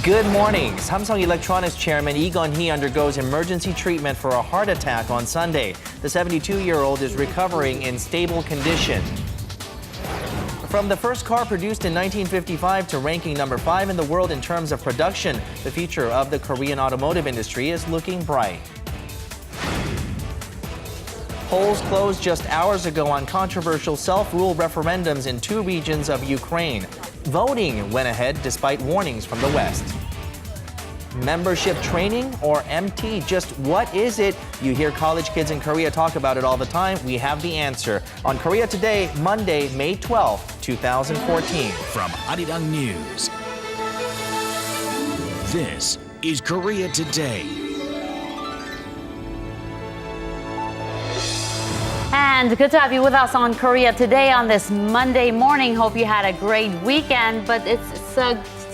Good morning. Samsung Electronics chairman Lee Gun-hee undergoes emergency treatment for a heart attack on Sunday. The 72-year-old is recovering in stable condition. From the first car produced in 1955 to ranking number 5 in the world in terms of production, the future of the Korean automotive industry is looking bright. Polls closed just hours ago on controversial self-rule referendums in 2 regions of Ukraine. Voting went ahead despite warnings from the West. Membership training or MT, just what is it? You hear college kids in Korea talk about it all the time. We have the answer on Korea Today, Monday, May 12, 2014. From Arirang News, this is Korea Today. And good to have you with us on Korea Today on this Monday morning. Hope you had a great weekend, but it's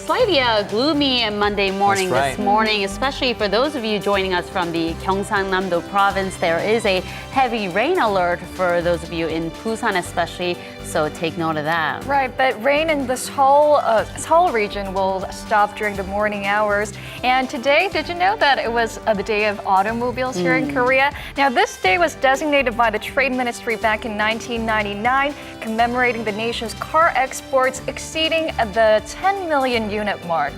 slightly a gloomy Monday morning this morning, especially for those of you joining us from the Gyeongsangnam-do province. There is a heavy rain alert for those of you in Busan especially, so take note of that. Right, but rain in this whole region will stop during the morning hours. And today, did you know that it was the Day of Automobiles here in Korea? Now, this day was designated by the Trade Ministry back in 1999, commemorating the nation's car exports exceeding the 10 million unit mark.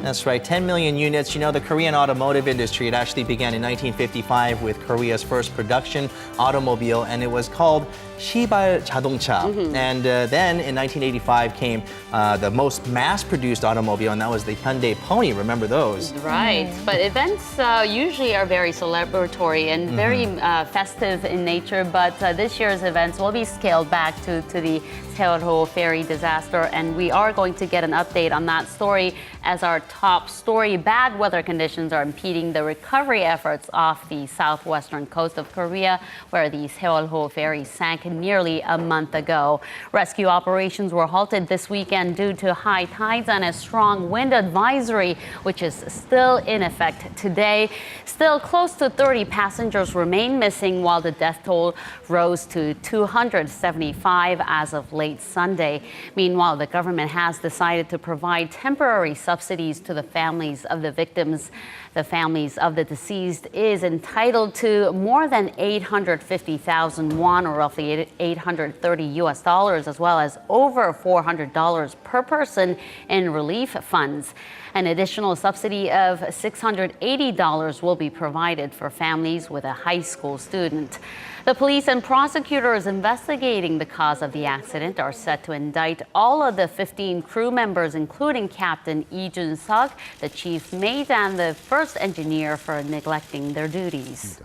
That's right, 10 million units. You know, the Korean automotive industry, it actually began in 1955 with Korea's first production automobile, and it was called Shibal 자동차. And then in 1985 came the most mass-produced automobile, and that was the Hyundai Pony. Remember those? Right, but events usually are very celebratory and very festive in nature, but this year's events will be scaled back to the Seoul ferry disaster, and we are going to get an update on that story as our top story. Bad weather conditions are impeding the recovery efforts off the southwestern coast of Korea, where the Seoul ferry sank nearly a month ago. Rescue operations were halted this weekend due to high tides and a strong wind advisory, which is still in effect today. Still, close to 30 passengers remain missing, while the death toll rose to 275 as of late Sunday. Meanwhile, the government has decided to provide temporary subsidies to the families of the victims. The families of the deceased is entitled to more than 850,000 won, or roughly $830, as well as over $400 per person in relief funds. An additional subsidy of $680 will be provided for families with a high school student. The police and prosecutors investigating the cause of the accident are set to indict all of the 15 crew members, including Captain Lee Jun-seok, the chief mate, and the first engineer for neglecting their duties.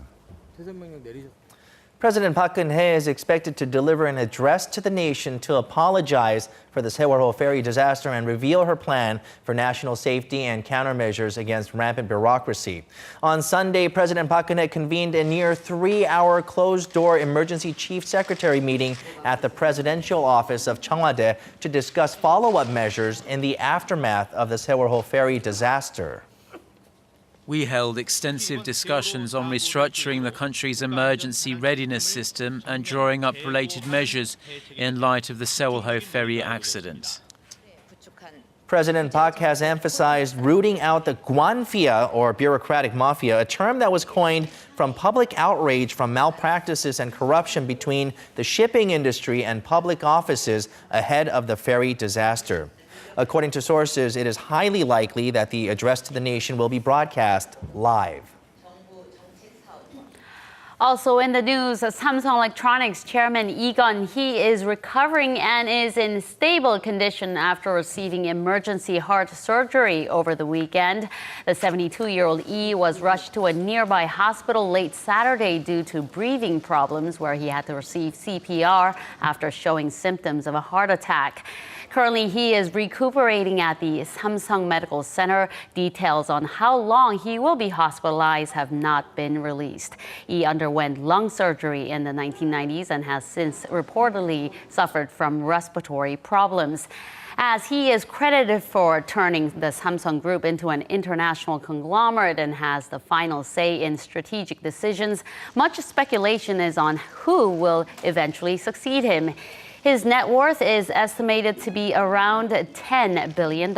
President Park Geun-hye is expected to deliver an address to the nation to apologize for the Seoul ferry disaster and reveal her plan for national safety and countermeasures against rampant bureaucracy. On Sunday, President Park Geun-hye convened a near 3-hour closed-door emergency chief secretary meeting at the presidential office of Cheongwade to discuss follow-up measures in the aftermath of the Seoul ferry disaster. We held extensive discussions on restructuring the country's emergency readiness system and drawing up related measures in light of the Seoul ferry accident. President Park has emphasized rooting out the guanfia, or bureaucratic mafia, a term that was coined from public outrage from malpractices and corruption between the shipping industry and public offices ahead of the ferry disaster. According to sources, it is highly likely that the address to the nation will be broadcast live. Also in the news, Samsung Electronics chairman Lee Gun-hee is recovering and is in stable condition after receiving emergency heart surgery over the weekend. The 72-year-old Lee was rushed to a nearby hospital late Saturday due to breathing problems, where he had to receive CPR after showing symptoms of a heart attack. Currently, he is recuperating at the Samsung Medical Center. Details on how long he will be hospitalized have not been released. He underwent lung surgery in the 1990s and has since reportedly suffered from respiratory problems. As he is credited for turning the Samsung Group into an international conglomerate and has the final say in strategic decisions, much speculation is on who will eventually succeed him. His net worth is estimated to be around $10 billion.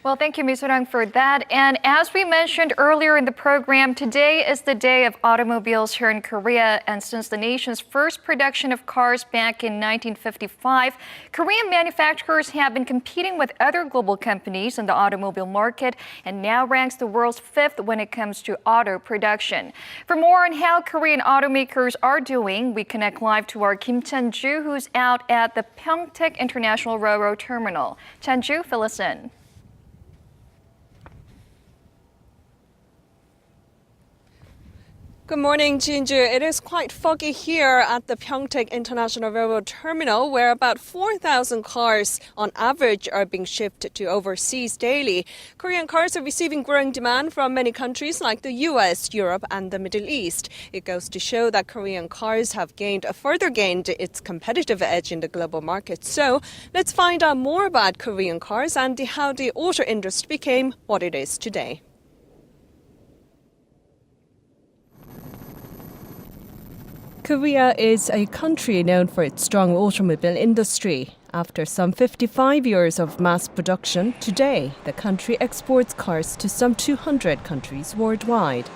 Well, thank you, Ms. Arirang, for that. And as we mentioned earlier in the program, today is the Day of Automobiles here in Korea. And since the nation's first production of cars back in 1955, Korean manufacturers have been competing with other global companies in the automobile market and now ranks the world's fifth when it comes to auto production. For more on how Korean automakers are doing, we connect live to our Kim Chan-ju, who's out at the Pyeongtaek International Railroad Terminal. Chan-ju, fill us in. Good morning, Jinju. It is quite foggy here at the Pyeongtaek International Railroad Terminal, where about 4,000 cars on average are being shipped to overseas daily. Korean cars are receiving growing demand from many countries like the US, Europe, and the Middle East. It goes to show that Korean cars have further gained its competitive edge in the global market. So let's find out more about Korean cars and how the auto industry became what it is today. Korea is a country known for its strong automobile industry. After some 55 years of mass production, today the country exports cars to some 200 countries worldwide.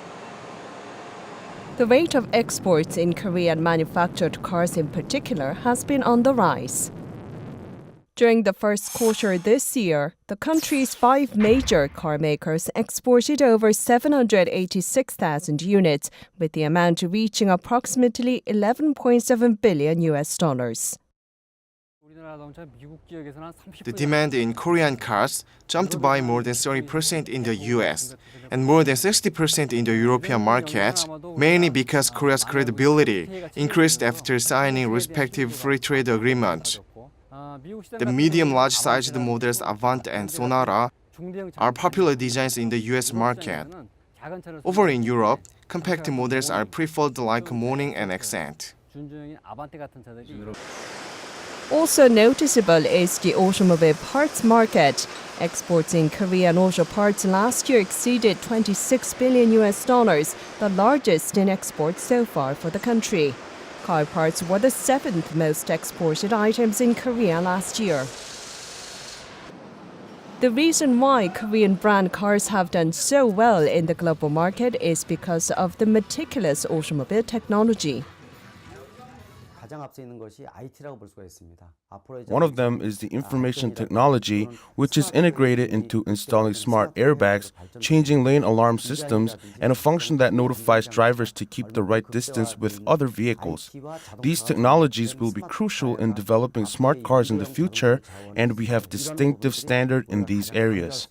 The rate of exports in Korean manufactured cars in particular has been on the rise. During the first quarter this year, the country's 5 major car makers exported over 786,000 units, with the amount reaching approximately $11.7 billion. The demand in Korean cars jumped by more than 30% in the US and more than 60% in the European market, mainly because Korea's credibility increased after signing respective free trade agreements. The medium-large-sized models Avant and Sonata are popular designs in the US market. Over in Europe, compact models are preferred like Morning and Accent. Also noticeable is the automobile parts market. Exports in Korean auto parts last year exceeded $26 billion, the largest in exports so far for the country. Car parts were the 7th most exported items in Korea last year. The reason why Korean brand cars have done so well in the global market is because of the meticulous automobile technology. One of them is the information technology, which is integrated into installing smart airbags, changing lane alarm systems, and a function that notifies drivers to keep the right distance with other vehicles. These technologies will be crucial in developing smart cars in the future, and we have distinctive standard in these areas.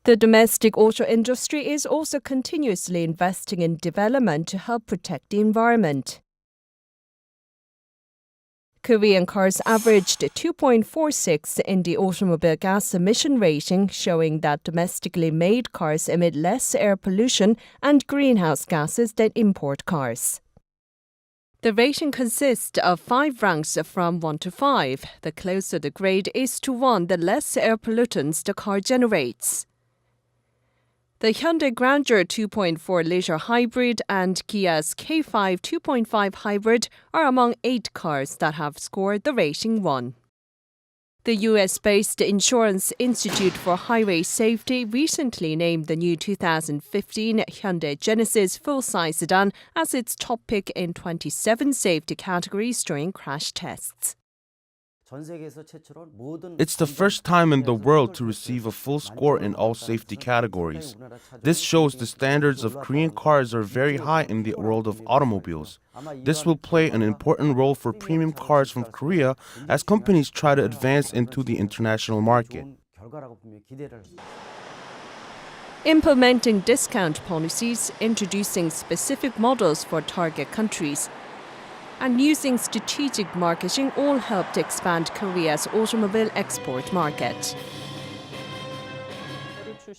The domestic auto industry is also continuously investing in development to help protect the environment. Korean cars averaged 2.46 in the automobile gas emission rating, showing that domestically made cars emit less air pollution and greenhouse gases than import cars. The rating consists of 5 ranks from 1 to 5. The closer the grade is to 1, the less air pollutants the car generates. The Hyundai Grandeur 2.4-litre hybrid and Kia's K5 2.5 hybrid are among 8 cars that have scored the rating 1. The US-based Insurance Institute for Highway Safety recently named the new 2015 Hyundai Genesis full-size sedan as its top pick in 27 safety categories during crash tests. It's the first time in the world to receive a full score in all safety categories. This shows the standards of Korean cars are very high in the world of automobiles. This will play an important role for premium cars from Korea as companies try to advance into the international market. Implementing discount policies, introducing specific models for target countries, and using strategic marketing all helped expand Korea's automobile export market.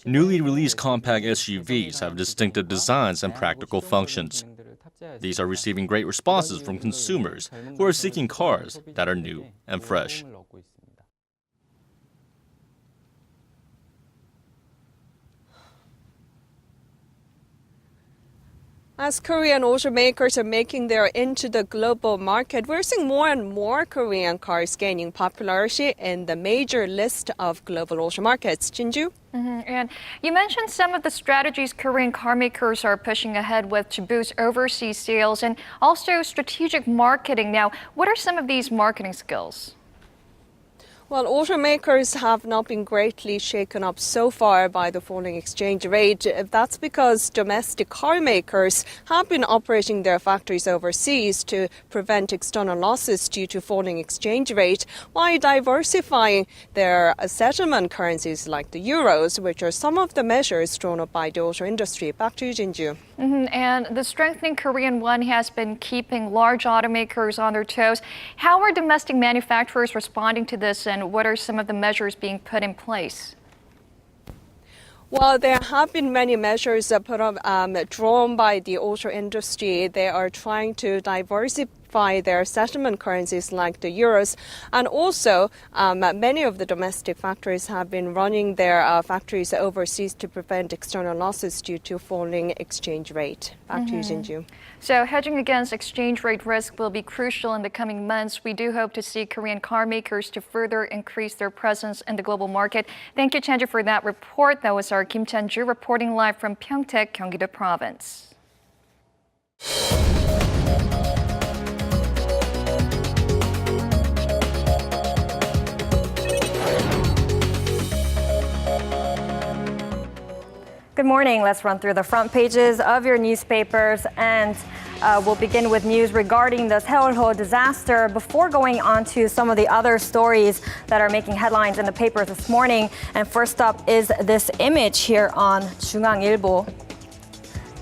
Newly released compact SUVs have distinctive designs and practical functions. These are receiving great responses from consumers who are seeking cars that are new and fresh. As Korean automakers are making their into the global market, we're seeing more and more Korean cars gaining popularity in the major list of global auto markets. Jinju? And you mentioned some of the strategies Korean car makers are pushing ahead with to boost overseas sales and also strategic marketing. Now, what are some of these marketing skills? Well, automakers have not been greatly shaken up so far by the falling exchange rate. That's because domestic car makers have been operating their factories overseas to prevent external losses due to falling exchange rate, while diversifying their settlement currencies like the euros, which are some of the measures drawn up by the auto industry. Back to you, Jinju. And the strengthening Korean won has been keeping large automakers on their toes. How are domestic manufacturers responding to this, and what are some of the measures being put in place? Well, there have been many measures drawn by the auto industry. They are trying to diversify their settlement currencies like the euros. And also, many of the domestic factories have been running their factories overseas to prevent external losses due to falling exchange rate. Back to you, Jinju. So hedging against exchange rate risk will be crucial in the coming months. We do hope to see Korean car makers to further increase their presence in the global market. Thank you, Chanju, for that report. That was our Kim Chanju reporting live from Pyeongtaek, Gyeonggi-do Province. Good morning. Let's run through the front pages of your newspapers, and we'll begin with news regarding the Seoul disaster before going on to some of the other stories that are making headlines in the papers this morning. And first up is this image here on 중앙일보.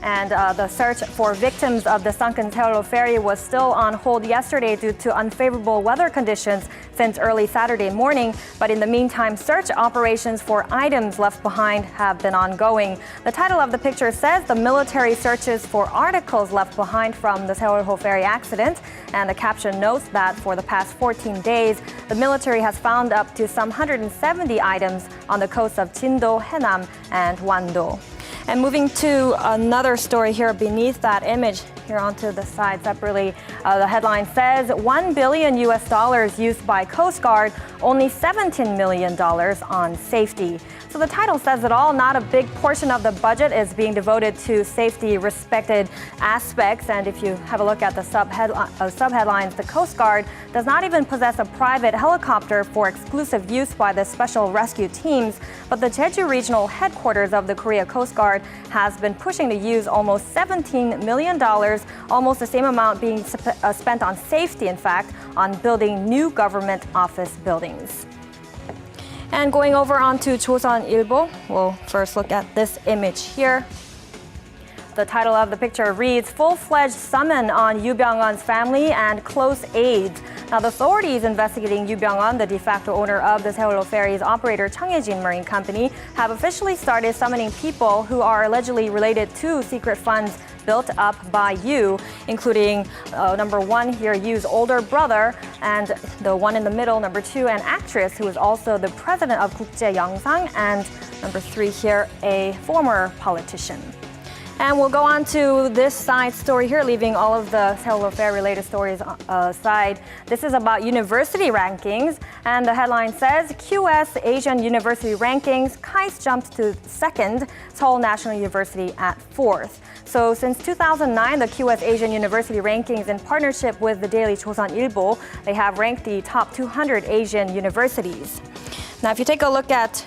And the search for victims of the sunken Seoul ferry was still on hold yesterday due to unfavorable weather conditions since early Saturday morning. But in the meantime, search operations for items left behind have been ongoing. The title of the picture says the military searches for articles left behind from the Seoul ferry accident. And the caption notes that for the past 14 days, the military has found up to some 170 items on the coasts of Jindo, Haenam, and Wando. And moving to another story here beneath that image, here onto the side separately, the headline says $1 billion used by Coast Guard, only $17 million on safety. So the title says it all. Not a big portion of the budget is being devoted to safety respected aspects. And if you have a look at the subheadlines, the Coast Guard does not even possess a private helicopter for exclusive use by the special rescue teams. But the Jeju regional headquarters of the Korea Coast Guard has been pushing to use almost $17 million, almost the same amount being spent on safety, in fact, on building new government office buildings. And going over onto 조선일보, we'll first look at this image here. The title of the picture reads, Full-Fledged Summon on Yoo Byung-un's family and close aides. Now, the authorities investigating Yoo Byung-un, the de facto owner of the Seoul Ferry's operator Cheongjin Marine Company, have officially started summoning people who are allegedly related to secret funds built up by Yoo, including number one here, Yoo's older brother, and the one in the middle, number two, an actress who is also the president of Kukje Yeongsang, and number three here, a former politician. And we'll go on to this side story here, leaving all of the Seoul Fair related stories aside. This is about university rankings, and the headline says, QS Asian University Rankings, KAIST jumped to second, Seoul National University at fourth. So since 2009, the QS Asian University Rankings, in partnership with the daily 조선일보, they have ranked the top 200 Asian universities. Now, if you take a look at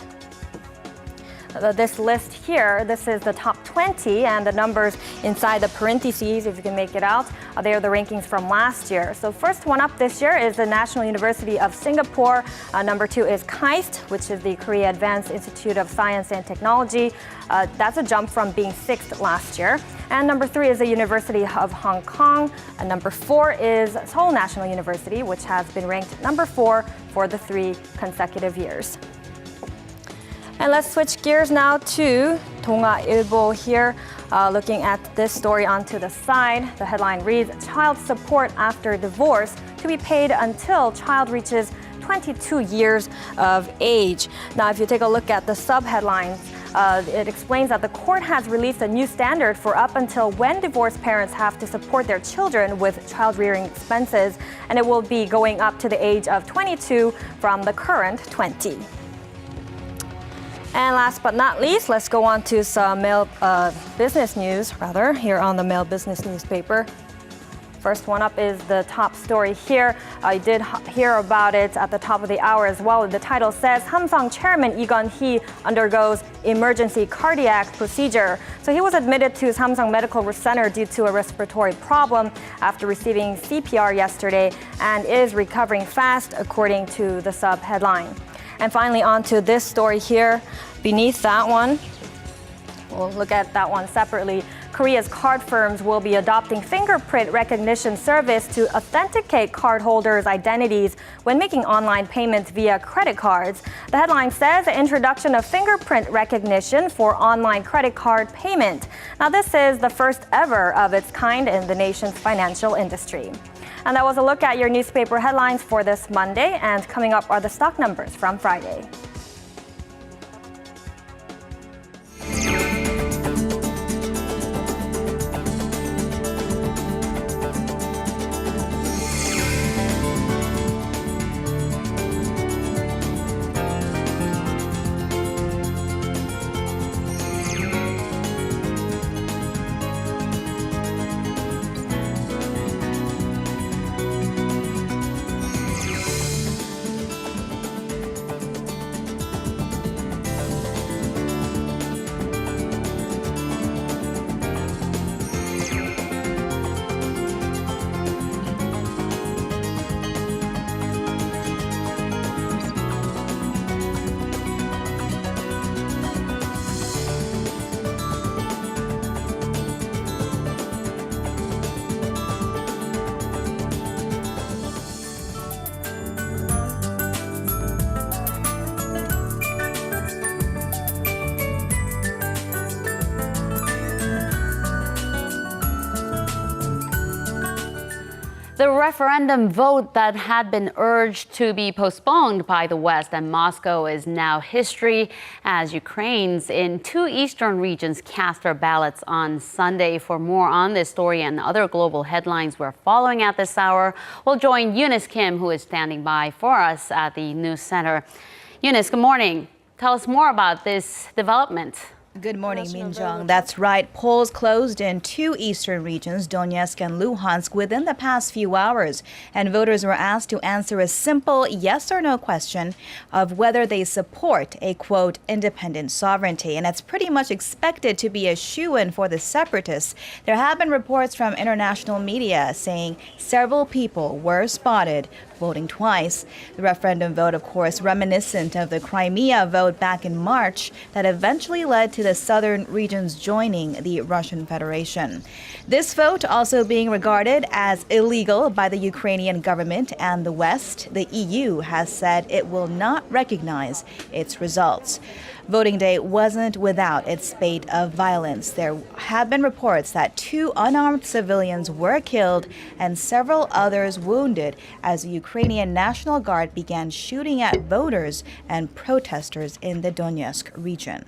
this list here, this is the top 20, and the numbers inside the parentheses, if you can make it out, they are the rankings from last year. So first one up this year is the National University of Singapore. Number two is KAIST, which is the Korea Advanced Institute of Science and Technology. That's a jump from being sixth last year. And number three is the University of Hong Kong. And number four is Seoul National University, which has been ranked number 4 for the 3 consecutive years. And let's switch gears now to 동아일보 here, looking at this story onto the side. The headline reads, Child support after divorce to be paid until child reaches 22 years of age. Now, if you take a look at the subheadlines, It explains that the court has released a new standard for up until when divorced parents have to support their children with child-rearing expenses, and it will be going up to the age of 22 from the current 20. And last but not least, let's go on to some Mail business news, here on the Mail Business newspaper. First one up is the top story here. I did hear about it at the top of the hour as well. The title says, Samsung chairman Lee Gun-hee undergoes emergency cardiac procedure. So he was admitted to Samsung Medical Center due to a respiratory problem after receiving CPR yesterday and is recovering fast, according to the sub-headline. And finally, on to this story here. Beneath that one, we'll look at that one separately. Korea's card firms will be adopting fingerprint recognition service to authenticate cardholders' identities when making online payments via credit cards. The headline says the introduction of fingerprint recognition for online credit card payment. Now, this is the first ever of its kind in the nation's financial industry. And that was a look at your newspaper headlines for this Monday. And coming up are the stock numbers from Friday. The referendum vote that had been urged to be postponed by the West and Moscow is now history as Ukrainians in two eastern regions cast their ballots on Sunday. For more on this story and other global headlines we're following at this hour, we'll join Eunice Kim, who is standing by for us at the News Center. Eunice, good morning. Tell us more about this development. Good morning, Min-jung. That's right. Polls closed in two eastern regions, Donetsk and Luhansk, within the past few hours. And voters were asked to answer a simple yes or no question of whether they support a, quote, independent sovereignty. And it's pretty much expected to be a shoo-in for the separatists. There have been reports from international media saying several people were spotted voting twice. The referendum vote, of course, reminiscent of the Crimea vote back in March that eventually led to the southern regions joining the Russian Federation. This vote also being regarded as illegal by the Ukrainian government and the West. The EU has said it will not recognize its results. Voting day wasn't without its spate of violence. There have been reports that two unarmed civilians were killed and several others wounded as the Ukrainian National Guard began shooting at voters and protesters in the Donetsk region.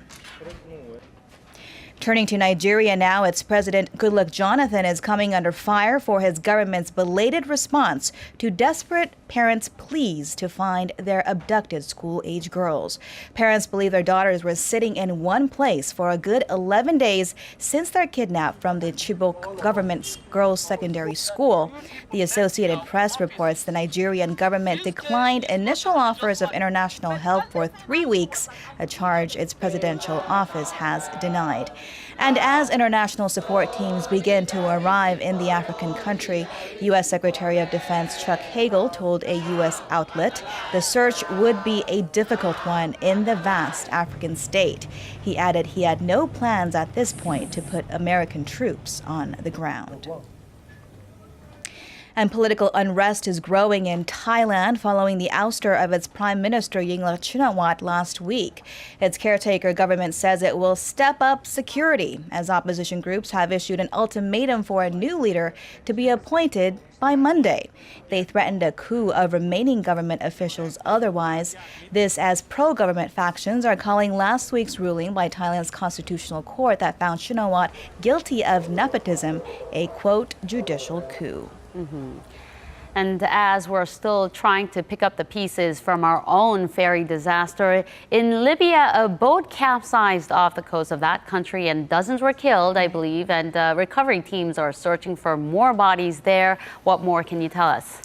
Turning to Nigeria now, its President Goodluck Jonathan is coming under fire for his government's belated response to desperate parents' pleas to find their abducted school-age girls. Parents believe their daughters were sitting in one place for a good 11 days since they're kidnapped from the Chibok government girls' secondary school. The Associated Press reports the Nigerian government declined initial offers of international help for 3 weeks, a charge its presidential office has denied. And as international support teams begin to arrive in the African country, U.S. Secretary of Defense Chuck Hagel told a U.S. outlet the search would be a difficult one in the vast African state. He added he had no plans at this point to put American troops on the ground. And political unrest is growing in Thailand following the ouster of its Prime Minister Yingluck Shinawatra last week. Its caretaker government says it will step up security as opposition groups have issued an ultimatum for a new leader to be appointed by Monday. They threatened a coup of remaining government officials otherwise. This as pro-government factions are calling last week's ruling by Thailand's constitutional court that found Shinawatra guilty of nepotism a, quote, judicial coup. And as we're still trying to pick up the pieces from our own ferry disaster, in Libya, a boat capsized off the coast of that country and dozens were killed, I believe, and recovery teams are searching for more bodies there. What more can you tell us?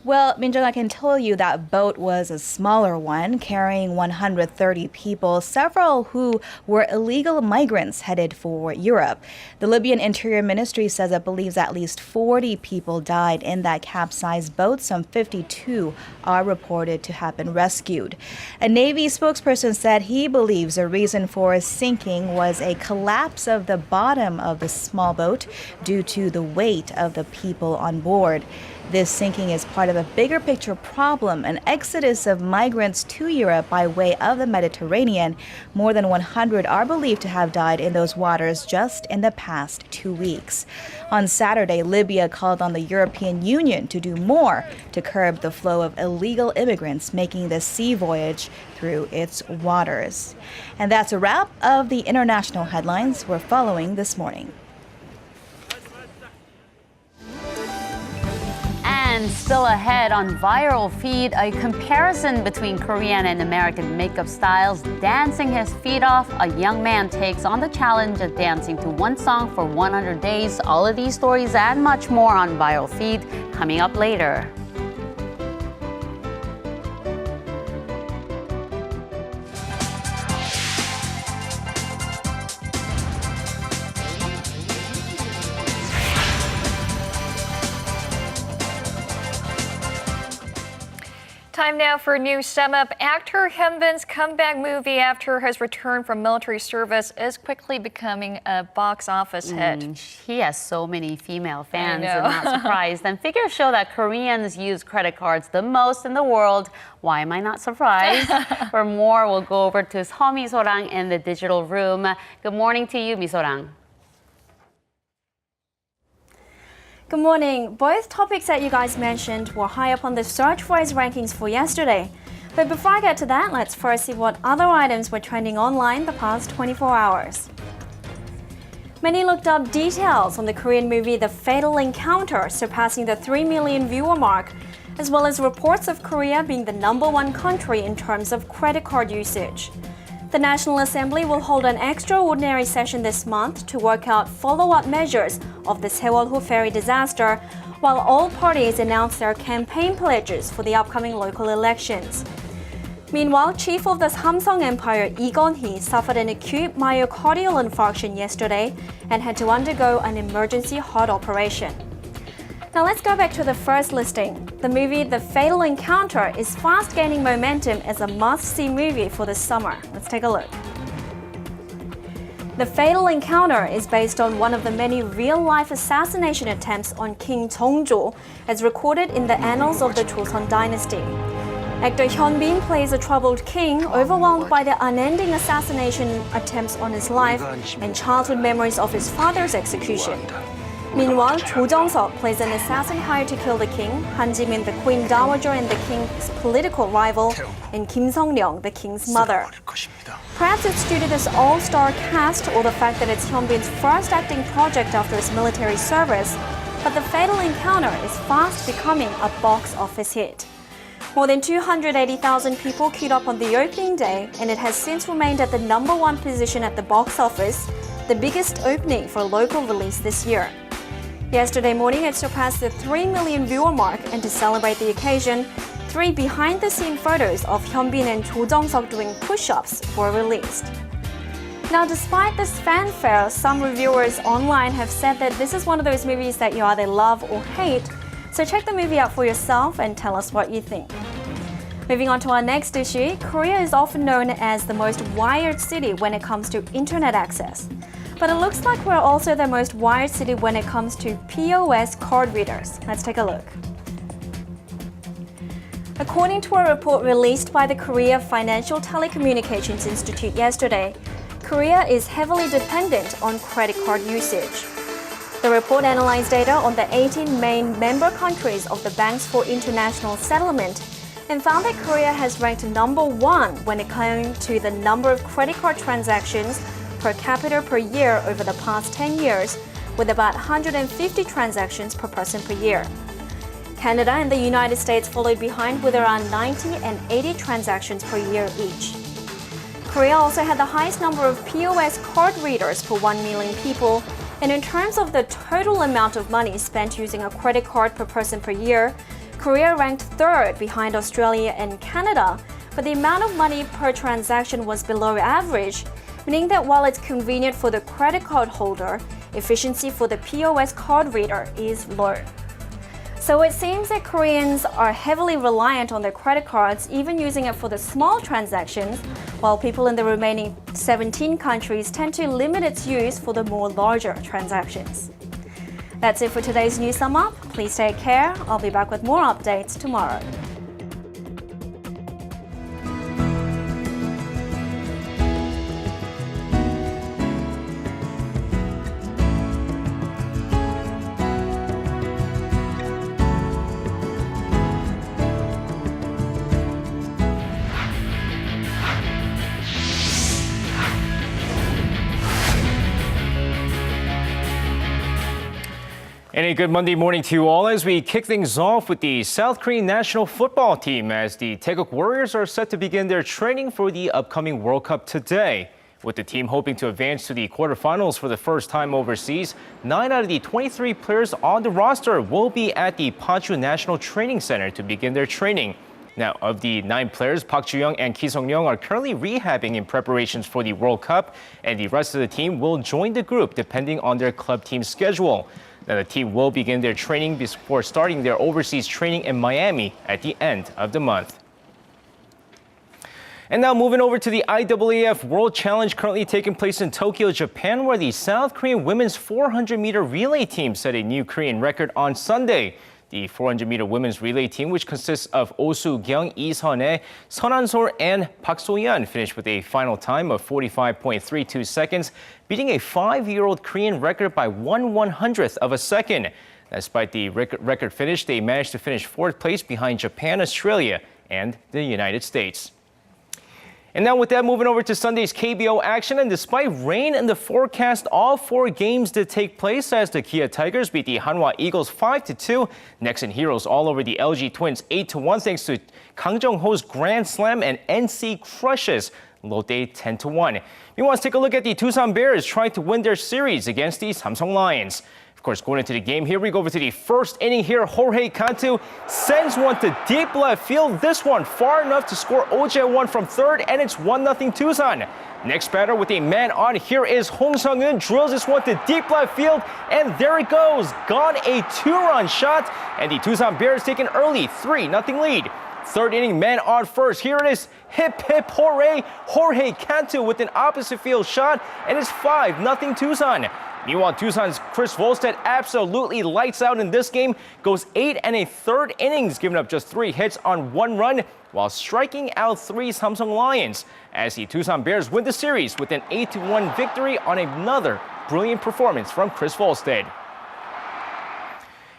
Well, Minjung, I can tell you that boat was a smaller one, carrying 130 people, several who were illegal migrants headed for Europe. The Libyan Interior Ministry says it believes at least 40 people died in that capsized boat. Some 52 are reported to have been rescued. A Navy spokesperson said he believes the reason for sinking was a collapse of the bottom of the small boat due to the weight of the people on board. This sinking is part of a bigger picture problem, an exodus of migrants to Europe by way of the Mediterranean. More than 100 are believed to have died in those waters just in the past 2 weeks. On Saturday, Libya called on the European Union to do more to curb the flow of illegal immigrants making the sea voyage through its waters. And that's a wrap of the international headlines we're following this morning. And still ahead on Viral Feed, a comparison between Korean and American makeup styles. Dancing his feet off, a young man takes on the challenge of dancing to one song for 100 days. All of these stories and much more on Viral Feed coming up later. Time now for a new sum up. Actor Hyunbin's comeback movie after his return from military service is quickly becoming a box office hit. He has so many female fans, I'm not surprised. And figures show that Koreans use credit cards the most in the world. Why am I not surprised? For more, we'll go over to Seo Misorang in the digital room. Good morning to you, Misorang. Good morning. Both topics that you guys mentioned were high up on the search phrase rankings for yesterday. But before I get to that, let's first see what other items were trending online the past 24 hours. Many looked up details on the Korean movie The Fatal Encounter, surpassing the 3 million viewer mark, as well as reports of Korea being the #1 country in terms of credit card usage. The National Assembly will hold an extraordinary session this month to work out follow-up measures of the Sewol-ho ferry disaster, while all parties announce their campaign pledges for the upcoming local elections. Meanwhile, chief of the Samsung Empire Lee Gun-hee suffered an acute myocardial infarction yesterday and had to undergo an emergency heart operation. Now let's go back to the first listing. The movie The Fatal Encounter is fast gaining momentum as a must-see movie for this summer. Let's take a look. The Fatal Encounter is based on one of the many real-life assassination attempts on King Jong-jo, as recorded in the annals of the Joseon dynasty. Actor Hyunbin plays a troubled king overwhelmed by the unending assassination attempts on his life and childhood memories of his father's execution. Meanwhile, Cho Jung-seok plays an assassin hired to kill the king, Han Ji-min, the queen dowager and the king's political rival, and Kim Song-ryung, the king's mother. Perhaps it's due to this all-star cast or the fact that it's Hyunbin's first acting project after his military service, but The Fatal Encounter is fast becoming a box office hit. More than 280,000 people queued up on the opening day, and it has since remained at the #1 position at the box office, the biggest opening for a local release this year. Yesterday morning, it surpassed the 3 million viewer mark, and to celebrate the occasion, 3 behind-the-scene photos of Hyunbin and Cho Jung-seok doing push-ups were released. Now, despite this fanfare, some reviewers online have said that this is one of those movies that you either love or hate, so check the movie out for yourself and tell us what you think. Moving on to our next issue, Korea is often known as the most wired city when it comes to internet access. But it looks like we're also the most wired city when it comes to POS card readers. Let's take a look. According to a report released by the Korea Financial Telecommunications Institute yesterday, Korea is heavily dependent on credit card usage. The report analyzed data on the 18 main member countries of the Banks for International Settlement and found that Korea has ranked number 1 when it came to the number of credit card transactions per capita per year over the past 10 years, with about 150 transactions per person per year. Canada and the United States followed behind with around 90 and 80 transactions per year each. Korea also had the highest number of POS card readers per 1 million people, and in terms of the total amount of money spent using a credit card per person per year, Korea ranked 3rd behind Australia and Canada, but the amount of money per transaction was below average, meaning that while it's convenient for the credit card holder, efficiency for the POS card reader is low. So it seems that Koreans are heavily reliant on their credit cards, even using it for the small transactions, while people in the remaining 17 countries tend to limit its use for the more larger transactions. That's it for today's news sum up. Please take care. I'll be back with more updates tomorrow. And a good Monday morning to you all as we kick things off with the South Korean national football team as the Taeguk Warriors are set to begin their training for the upcoming World Cup today. With the team hoping to advance to the quarterfinals for the first time overseas, 9 out of the 23 players on the roster will be at the Paju National Training Center to begin their training. Now, of the 9 players, Park Ju-young and Ki Sung-young are currently rehabbing in preparations for the World Cup, and the rest of the team will join the group depending on their club team schedule. Now, the team will begin their training before starting their overseas training in Miami at the end of the month. And now moving over to the IAAF World Challenge currently taking place in Tokyo, Japan, where the South Korean women's 400-meter relay team set a new Korean record on Sunday. The 400-meter women's relay team, which consists of Oh Soo-kyung, Lee Sun-hae, Son An-sol, and Park So-yeon, finished with a final time of 45.32 seconds, beating a 5-year-old Korean record by 1/100th of a second. Despite the record finish, they managed to finish 4th place behind Japan, Australia, and the United States. And now with that, moving over to Sunday's KBO action, and despite rain in the forecast, all 4 games did take place as the Kia Tigers beat the Hanwha Eagles 5-2. Nexon Heroes all over the LG Twins 8-1 thanks to Kang Jung-ho's Grand Slam, and NC crushes Lotte 10-1. Meanwhile, let's take a look at the Tucson Bears trying to win their series against the Samsung Lions. Of course, going into the game here, we go over to the first inning here. Jorge Cantu sends one to deep left field. This one far enough to score OJ1 from third, and it's 1-0 Tucson. Next batter with a man on here is Hong Sung-eun. Drills this one to deep left field, and there it goes. Gone, a 2-run shot, and the Tucson Bears take an early 3-0 lead. Third inning, man on first. Here it is. Hip, hip, hooray. Jorge Cantu with an opposite field shot, and it's 5-0 Tucson. Meanwhile, Tucson's Chris Volstead absolutely lights out in this game. Goes 8 1/3 innings, giving up just 3 hits on 1 run, while striking out 3 Samsung Lions, as the Tucson Bears win the series with an 8-1 victory on another brilliant performance from Chris Volstead.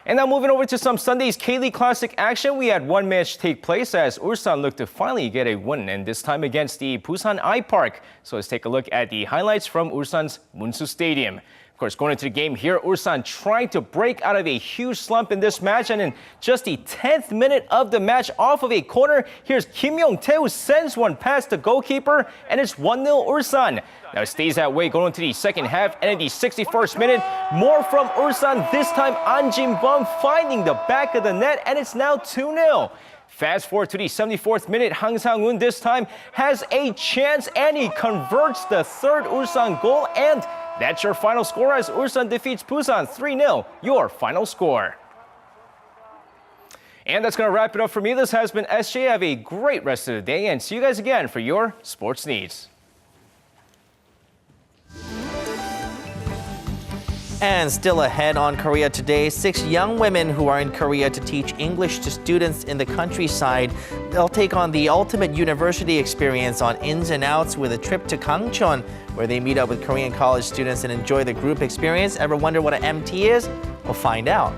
And now moving over to some Sunday's K-League Classic action, we had one match take place as Ulsan looked to finally get a win, and this time against the Busan I-Park. So let's take a look at the highlights from Ulsan's Munsu Stadium. Of course, going into the game here, Ulsan trying to break out of a huge slump in this match, and in just the 10th minute of the match, off of a corner, here's Kim Yong-tae who sends one past the goalkeeper, and it's 1-0 Ulsan. Now it stays that way going into the second half, and in the 61st minute, more from Ulsan, this time An Jin-bum finding the back of the net, and it's now 2-0. Fast forward to the 74th minute, Hang Sang-un this time has a chance, and he converts the third Ulsan goal, and that's your final score as Ulsan defeats Busan 3-0, your final score. And that's going to wrap it up for me. This has been SJ. Have a great rest of the day, and see you guys again for your sports needs. And still ahead on Korea Today, 6 young women who are in Korea to teach English to students in the countryside. They'll take on the ultimate university experience on Ins&Outs with a trip to Gangchon, where they meet up with Korean college students and enjoy the group experience. Ever wonder what an MT is? We'll find out.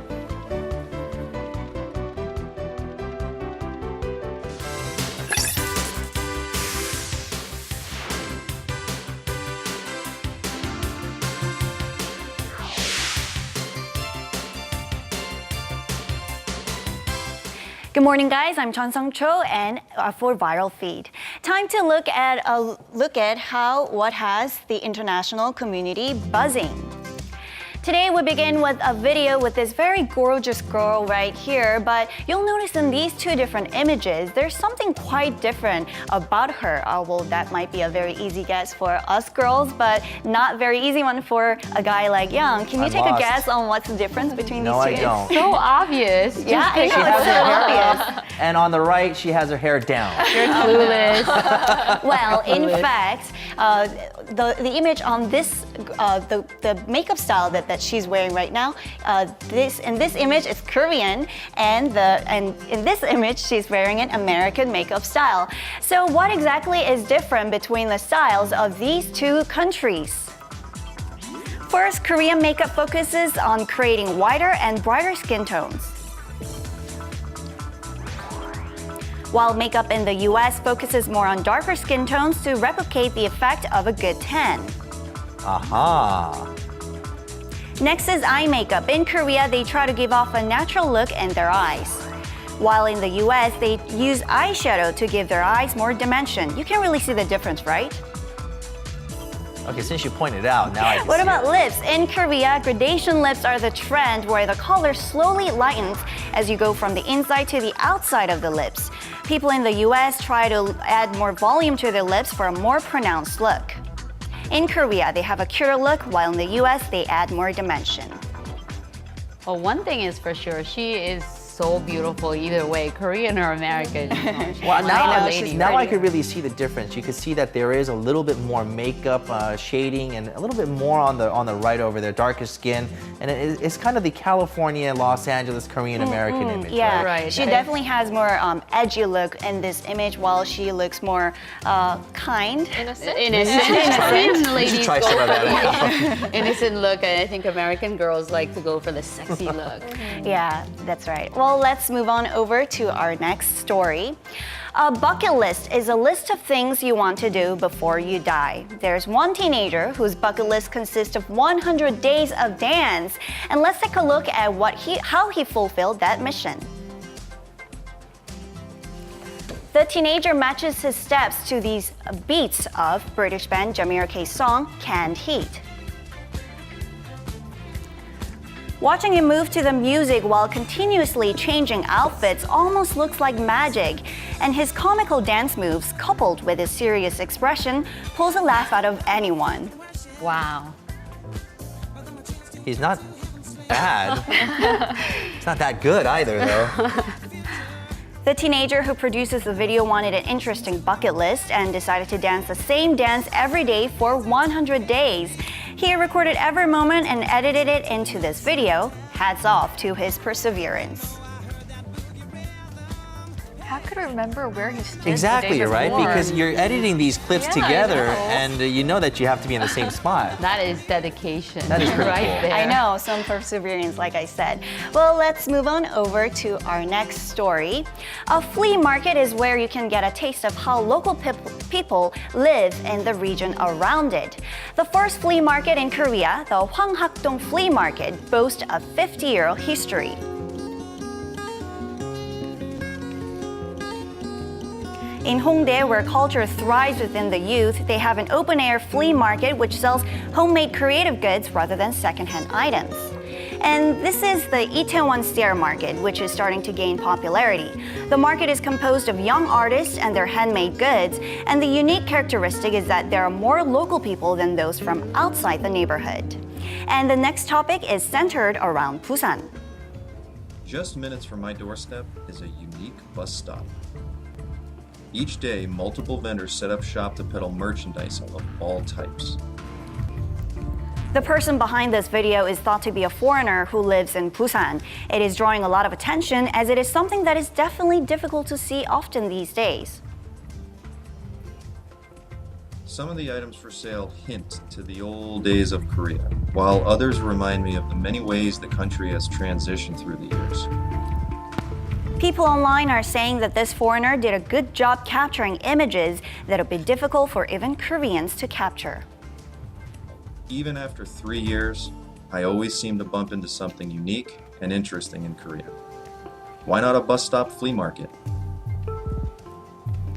Good morning, guys. I'm Chun Sung Cho, and for Viral Feed, time to look at what has the international community buzzing. Today we begin with a video with this very gorgeous girl right here, but you'll notice in these 2 different images, there's something quite different about her. Well, that might be a very easy guess for us girls, but not very easy one for a guy like Young. Can you take a guess on what's the difference between these 2? No, I don't. So obvious. Yeah, I know, it's so obvious. And on the right, she has her hair down. You're clueless. Well, in fact, the image on this, the makeup style that she's wearing right now, in this image it's Korean, and in this image she's wearing an American makeup style. So what exactly is different between the styles of these 2 countries? First, Korean makeup focuses on creating whiter and brighter skin tones, while makeup in the US focuses more on darker skin tones to replicate the effect of a good tan. Aha! Next is eye makeup. In Korea, they try to give off a natural look in their eyes, while in the US, they use eyeshadow to give their eyes more dimension. You can really see the difference, right? Okay, since you pointed out, now I can What see about it. lips? In Korea, gradation lips are the trend where the color slowly lightens as you go from the inside to the outside of the lips. People in the US try to add more volume to their lips for a more pronounced look. In Korea, they have a cuter look, while in the US, they add more dimension. Well, one thing is for sure, she is so beautiful either way, Korean or American. Well, now I could really see the difference. You could see that there is a little bit more makeup shading and a little bit more on the right over there, darker skin, and it's kind of the California, Los Angeles, Korean American image. Yeah, right? She definitely has more edgy look in this image, while she looks more kind. Innocent You ladies should try go some of for that. the innocent look, and I think American girls like to go for the sexy look. Yeah, that's right. Well, let's move on over to our next story. A bucket list is a list of things you want to do before you die. There's one teenager whose bucket list consists of 100 days of dance, and let's take a look at how he fulfilled that mission. The teenager matches his steps to these beats of British band Jamir K's song Canned Heat. Watching him move to the music while continuously changing outfits almost looks like magic, and his comical dance moves, coupled with his serious expression, pulls a laugh out of anyone. Wow. He's not bad. It's not that good either, though. The teenager who produces the video wanted an interesting bucket list and decided to dance the same dance every day for 100 days. He recorded every moment and edited it into this video. Hats off to his perseverance. How could I remember where he stood Exactly, the day right? before? Because you're editing these clips Yeah, I together, know. and you know that you have to be in the same spot. That is dedication. That is pretty right cool. there. I know, some perseverance, like I said. Well, let's move on over to our next story. A flea market is where you can get a taste of how local people live in the region around it. The first flea market in Korea, the Hwanghakdong Flea Market, boasts a 50-year history. In Hongdae, where culture thrives within the youth, they have an open-air flea market which sells homemade creative goods rather than secondhand items. And this is the Itaewon Stair Market, which is starting to gain popularity. The market is composed of young artists and their handmade goods, and the unique characteristic is that there are more local people than those from outside the neighborhood. And the next topic is centered around Busan. Just minutes from my doorstep is a unique bus stop. Each day, multiple vendors set up shop to peddle merchandise of all types. The person behind this video is thought to be a foreigner who lives in Busan. It is drawing a lot of attention as it is something that is definitely difficult to see often these days. Some of the items for sale hint to the old days of Korea, while others remind me of the many ways the country has transitioned through the years. People online are saying that this foreigner did a good job capturing images that would be difficult for even Koreans to capture. Even after 3 years, I always seem to bump into something unique and interesting in Korea. Why not a bus stop flea market?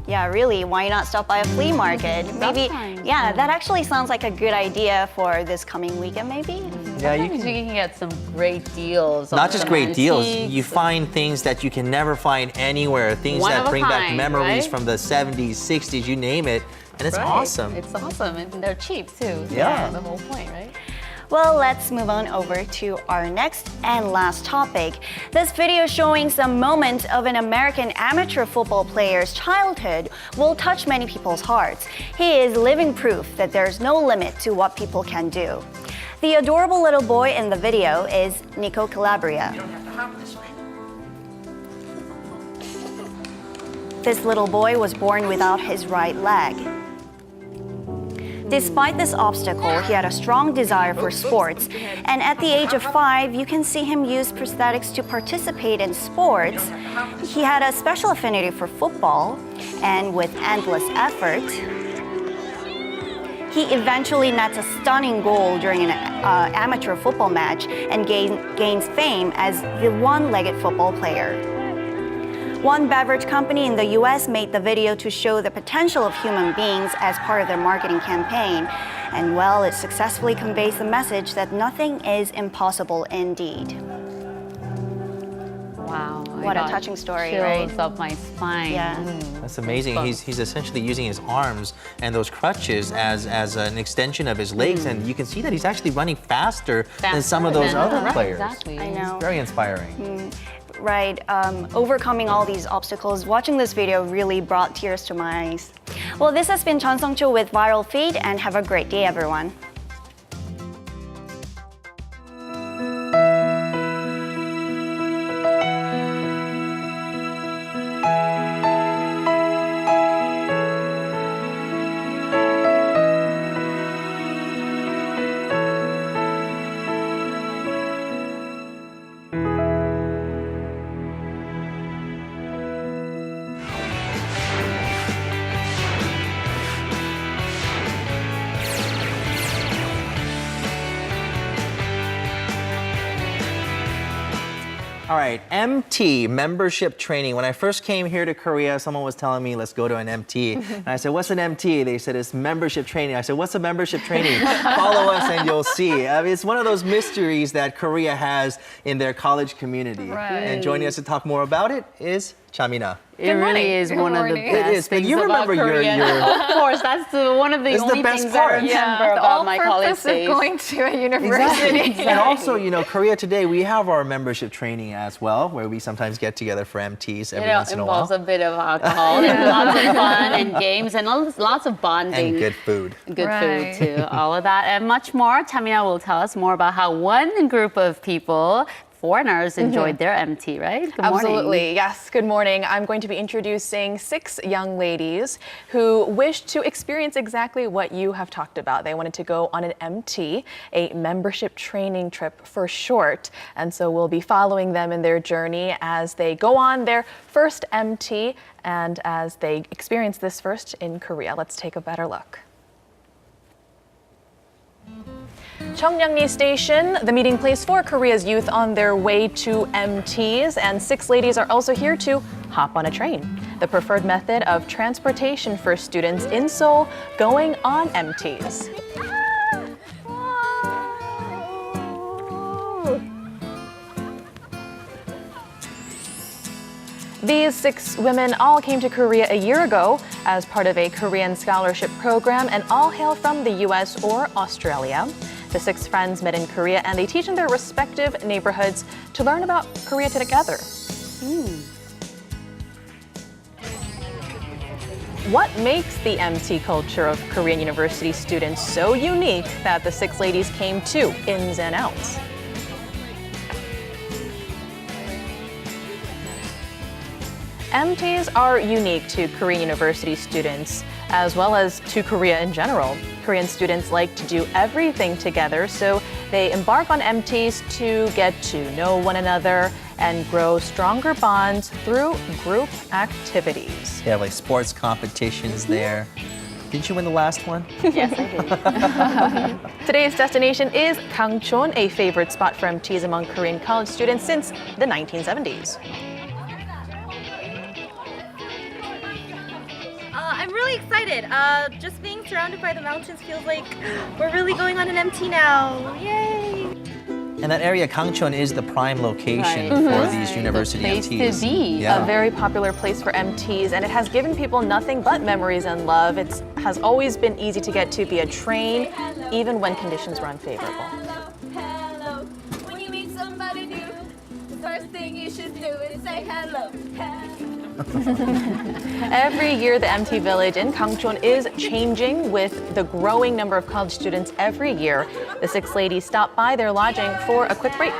Yeah, really, why not stop by a flea market? Maybe, yeah, that actually sounds like a good idea for this coming weekend, maybe? Yeah, you can get some great deals. Not just great deals, antiques. you find things that you can never find anywhere, things One that of a bring back kind, memories right? from the 70s, 60s, you name it, and it's awesome. It's awesome, and they're cheap too. Yeah. The whole point, right? Well, let's move on over to our next and last topic. This video showing some moments of an American amateur football player's childhood will touch many people's hearts. He is living proof that there's no limit to what people can do. The adorable little boy in the video is Nico Calabria. This little boy was born without his right leg. Despite this obstacle, he had a strong desire for sports, and at the age of 5, you can see him use prosthetics to participate in sports. He had a special affinity for football, and with endless effort, he eventually nets a stunning goal during an amateur football match and gains fame as the one-legged football player. One beverage company in the US made the video to show the potential of human beings as part of their marketing campaign. And well, it successfully conveys the message that nothing is impossible indeed. Wow. What a touching story, chills right? up my spine. Yeah. That's amazing. He's essentially using his arms and those crutches as an extension of his legs, and you can see that he's actually running faster than some of those other players. Exactly. I know. It's very inspiring. Right, overcoming all these obstacles, watching this video really brought tears to my eyes. Well, this has been Chun Sung-cho with Viral Feed, and have a great day, everyone. All right, MT, membership training. When I first came here to Korea, someone was telling me, let's go to an MT. And I said, what's an MT? They said, it's membership training. I said, what's a membership training? Follow us and you'll see. I mean, it's one of those mysteries that Korea has in their college community. Right. And joining us to talk more about it is Chamina. It really is one of the best It is, but things you about remember your Of course, that's one of the It's the only best things part. I remember Yeah, about my college all-purpose of days. going to a university. Exactly. And also, you know, Korea Today, we have our membership training as well, where we sometimes get together for MTs every once in a while. It involves a bit of alcohol and lots of fun and games and lots of bonding. And good food. Good food too. All of that and much more. Chamina will tell us more about how one group of people, foreigners, enjoyed their MT, right? Good morning. Absolutely, yes. Good morning. I'm going to be introducing 6 young ladies who wished to experience exactly what you have talked about. They wanted to go on an MT, a membership training trip for short. And so we'll be following them in their journey as they go on their first MT and as they experience this first in Korea. Let's take a better look. Cheongnyangni Station, the meeting place for Korea's youth on their way to MTs, and 6 ladies are also here to hop on a train, the preferred method of transportation for students in Seoul going on MTs. These 6 women all came to Korea a year ago as part of a Korean scholarship program and all hail from the US or Australia. The 6 friends met in Korea and they teach in their respective neighborhoods to learn about Korea together. What makes the MT culture of Korean university students so unique that the six ladies came to Ins&Outs? MTs are unique to Korean university students, as well as to Korea in general. Korean students like to do everything together, so they embark on MTs to get to know one another and grow stronger bonds through group activities. They have like sports competitions there. Didn't you win the last one? Yes, I did. Today's destination is Gangchon, a favorite spot for MTs among Korean college students since the 1970s. I'm really excited. Just being surrounded by the mountains feels like we're really going on an MT now. Yay! And that area, Gangchon, is the prime location for these university Place MTs. to be. Yeah. A very popular place for MTs, and it has given people nothing but memories and love. It has always been easy to get to via train, even when conditions were unfavorable. Hello. When you meet somebody new, the first thing you should do is say hello. Every year, the MT Village in Gangchon is changing with the growing number of college students every year. The six ladies stop by their lodging for a quick break.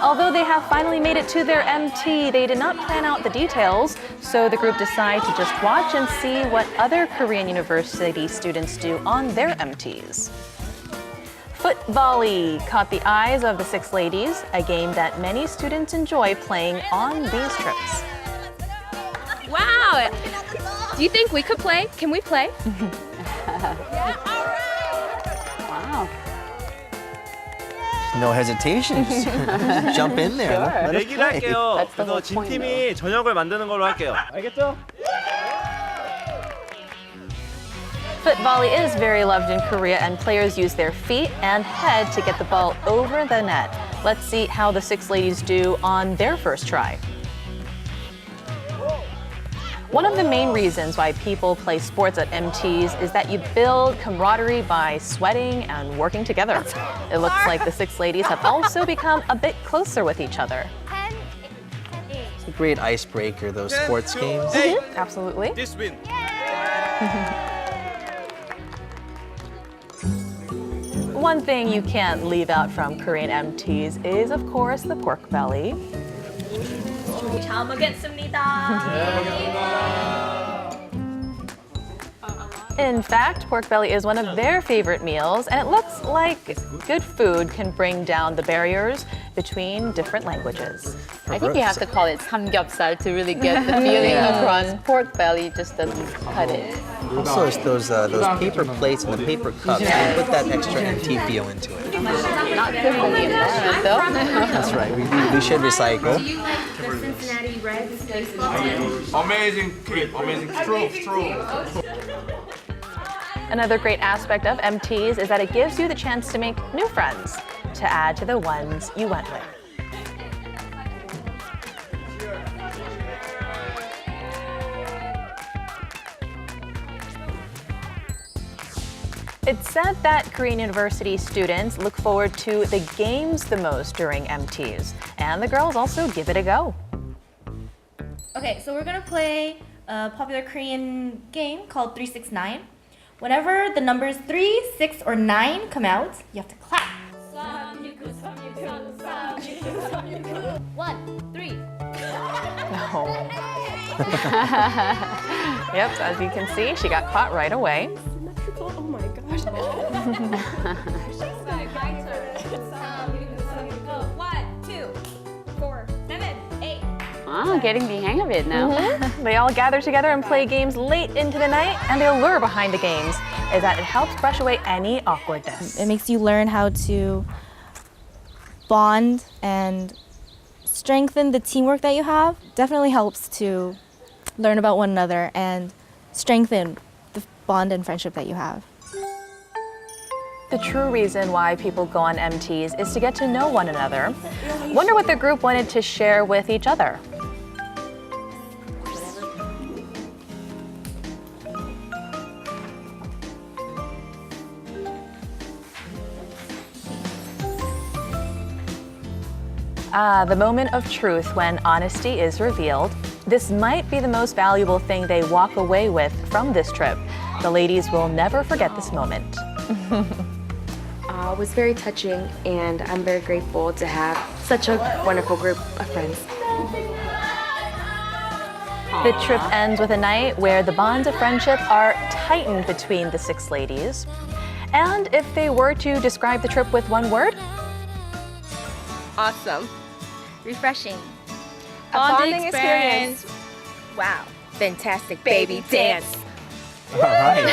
Although they have finally made it to their MT, they did not plan out the details, so the group decided to just watch and see what other Korean university students do on their MTs. Foot volley caught the eyes of the six ladies, a game that many students enjoy playing on these trips. Wow! Do you think we could play? Can we play? Wow. No hesitation. Just jump in there. Let us 내기를 play. 할게요. 그래서 진 팀이 저녁을 만드는 걸로 할게요. 알겠죠? Foot volley is very loved in Korea, and players use their feet and head to get the ball over the net. Let's see how the six ladies do on their first try. One of the main reasons why people play sports at MTs is that you build camaraderie by sweating and working together. It looks like the six ladies have also become a bit closer with each other. It's a great icebreaker, those sports games. Absolutely. This win. One thing you can't leave out from Korean MTs is, of course, the pork belly. 잘 먹겠습니다. In fact, pork belly is one of their favorite meals, and it looks like good food can bring down the barriers between different languages. I think you have to call it samgyeopsal to really get the feeling across. Pork belly just doesn't cut it. Also, it's those paper plates and the paper cups. You put that extra MT feel into it. Not good for the environment, though. That's right. We should recycle. Do you like the Cincinnati Reds baseball team? Amazing kick, amazing throw. Another great aspect of MTs is that it gives you the chance to make new friends to add to the ones you went with. It's said that Korean university students look forward to the games the most during MTs, and the girls also give it a go. Okay, so we're gonna play a popular Korean game called 369. Whenever the numbers 3, 6, or 9 come out, you have to clap. 1, 3. No. Yep, as you can see, she got caught right away. Oh my gosh. 1, 2, 4, 7, 8. Ah, getting the hang of it now. They all gather together and play games late into the night, and the allure behind the games is that it helps brush away any awkwardness. It makes you learn how to bond and strengthen the teamwork that you have. Definitely helps to learn about one another and strengthen the bond and friendship that you have. The true reason why people go on MTs is to get to know one another. Wonder what the group wanted to share with each other. The moment of truth when honesty is revealed. this might be the most valuable thing they walk away with from this trip. The ladies will never forget this moment. It was very touching, and I'm very grateful to have such a wonderful group of friends. The trip ends with a night where the bonds of friendship are tightened between the 6 ladies. And if they were to describe the trip with one word? Awesome. Refreshing. A Bonding experience. Wow. Fantastic baby dance. All right.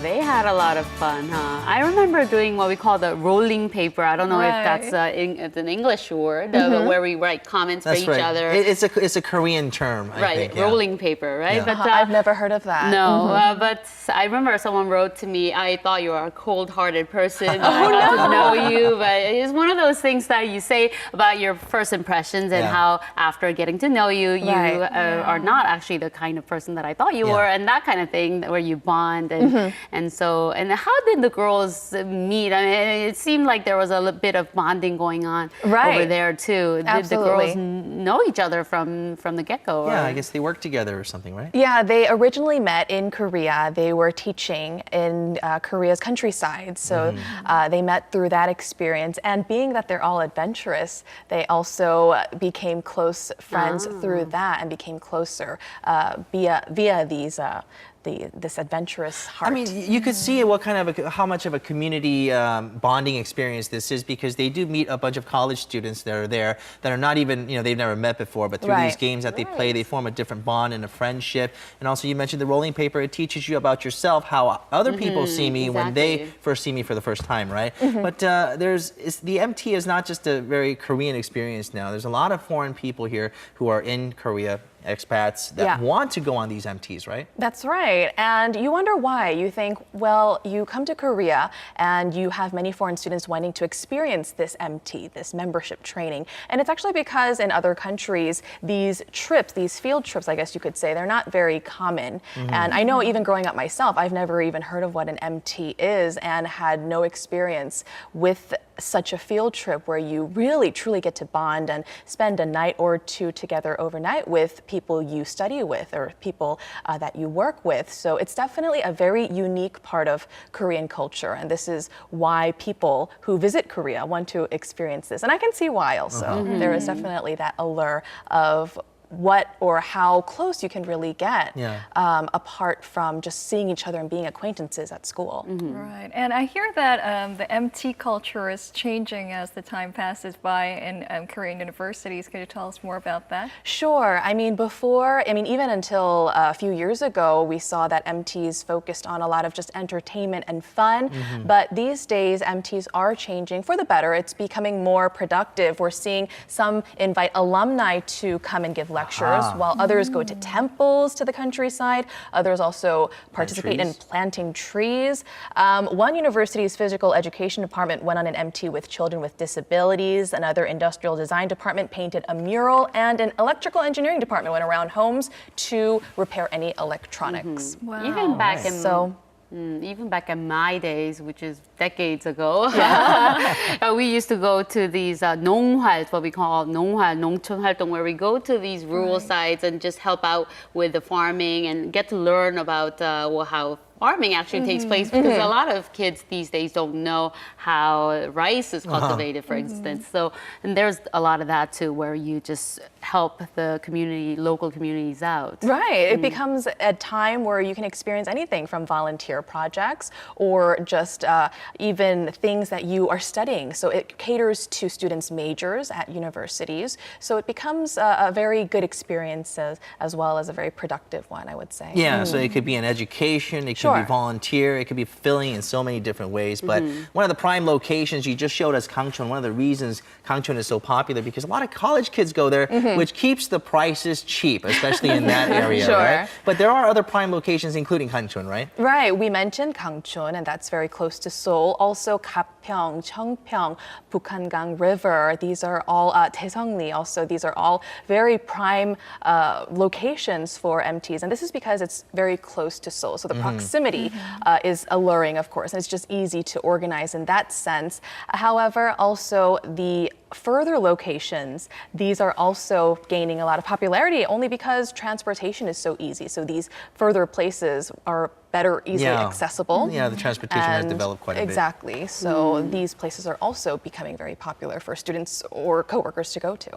They had a lot of fun, huh? I remember doing what we call the rolling paper. I don't know if that's it's an English word, where we write comments That's for each right. other. It's a Korean term, I think. Yeah. Rolling paper, right? Yeah. But I've never heard of that. No, but I remember someone wrote to me, I thought you were a cold-hearted person. I got to know you, but it's one of those things that you say about your first impressions and how after getting to know you, you are not actually the kind of person that I thought you were, and that kind of thing where you bond and so how did the girls meet? I mean, it seemed like there was a bit of bonding going on over there too. Did the girls know each other from the get-go? Yeah, I guess they worked together or something, right? Yeah, they originally met in Korea. They were teaching in Korea's countryside, so they met through that experience. And being that they're all adventurous, they also became close friends through that and became closer via these this adventurous heart. I mean, you could see how much of a community bonding experience this is, because they do meet a bunch of college students that are there that are not even, they've never met before, but through these games that they play, they form a different bond and a friendship. And also you mentioned the rolling paper, it teaches you about yourself, how other people see me when they first see me for the first time, right? But the MT is not just a very Korean experience now. There's a lot of foreign people here who are in Korea, expats that want to go on these MTs, right? That's right. And you wonder why. You think, well, you come to Korea and you have many foreign students wanting to experience this MT, this membership training. And it's actually because in other countries, these trips, these field trips, I guess you could say, they're not very common. And I know even growing up myself, I've never even heard of what an MT is and had no experience with such a field trip where you really truly get to bond and spend a night or two together overnight with people you study with or people that you work with. So it's definitely a very unique part of Korean culture, and this is why people who visit Korea want to experience this. And I can see why also. There is definitely that allure of what or how close you can really get apart from just seeing each other and being acquaintances at school. Right, and I hear that the MT culture is changing as the time passes by in Korean universities. Could you tell us more about that? Sure. I mean, even until a few years ago, we saw that MTs focused on a lot of just entertainment and fun. But these days, MTs are changing for the better. It's becoming more productive. We're seeing some invite alumni to come and give lectures, while others go to temples to the countryside. Others also participate in planting trees. One university's physical education department went on an MT with children with disabilities. Another industrial design department painted a mural, and an electrical engineering department went around homes to repair any electronics. Wow. Even back in my days, which is decades ago, we used to go to these 농활, what we call 농활, 농촌 활동, where we go to these rural sites and just help out with the farming and get to learn about how farming actually takes place, because a lot of kids these days don't know how rice is cultivated, for instance. So, and there's a lot of that too, where you just help the community, local communities out. Right. It becomes a time where you can experience anything from volunteer projects or just even things that you are studying. So it caters to students' majors at universities. So it becomes a very good experience as well as a very productive one, I would say. Yeah, so it could be an education, it could be volunteer, it could be filling in so many different ways. But one of the prime locations, you just showed us Gangchon. One of the reasons Gangchon is so popular, because a lot of college kids go there, which keeps the prices cheap, especially in that area, right? But there are other prime locations, including Gangchon, right? Right. We mentioned Gangchon, and that's very close to Seoul. Also, Gapyeong, Cheongpyeong, Bukhangang River. These are all Daeseongri. Also, these are all very prime locations for MTs, and this is because it's very close to Seoul. So the proximity is alluring, of course, and it's just easy to organize in that sense. However, also the further locations, these are also gaining a lot of popularity only because transportation is so easy. So these further places are better, easily accessible. Yeah, the transportation has developed quite a bit. Exactly. So these places are also becoming very popular for students or coworkers to go to.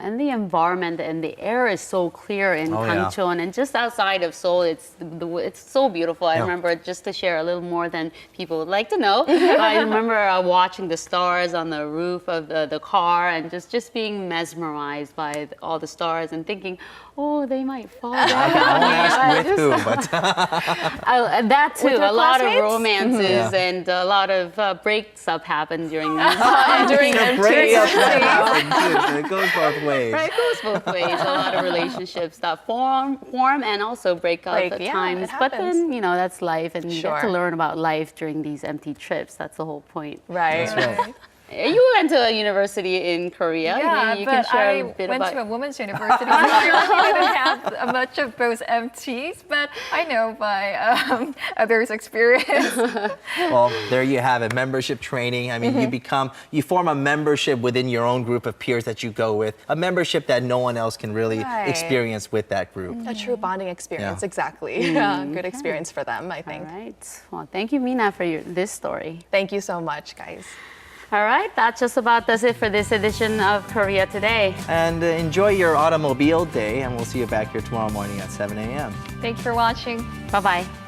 And the environment and the air is so clear in Gangchon, and just outside of Seoul, it's so beautiful. I remember, just to share a little more than people would like to know, I remember watching the stars on the roof of the car and just being mesmerized by all the stars and thinking, oh, they might fall down. I won't ask with who, but that too. With your A lot of classmates? romances and a lot of breaks up happened during these during it goes both ways. Right, it goes both ways. A lot of relationships that form and also break up at times. But then, that's life, and you get to learn about life during these empty trips. That's the whole point. Right. That's right. You went to a university in Korea. Yeah, Maybe you but can share I a bit went about to a women's university. We didn't have much of those MTs, but I know by others' experience. Well, there you have it. Membership training. I mean, you form a membership within your own group of peers that you go with. A membership that no one else can really experience with that group. A true bonding experience, exactly. Good experience for them, I think. All right. Well, thank you, Mina, for this story. Thank you so much, guys. All right, that just about does it for this edition of Korea Today. And enjoy your automobile day, and we'll see you back here tomorrow morning at 7 a.m. Thanks for watching. Bye-bye.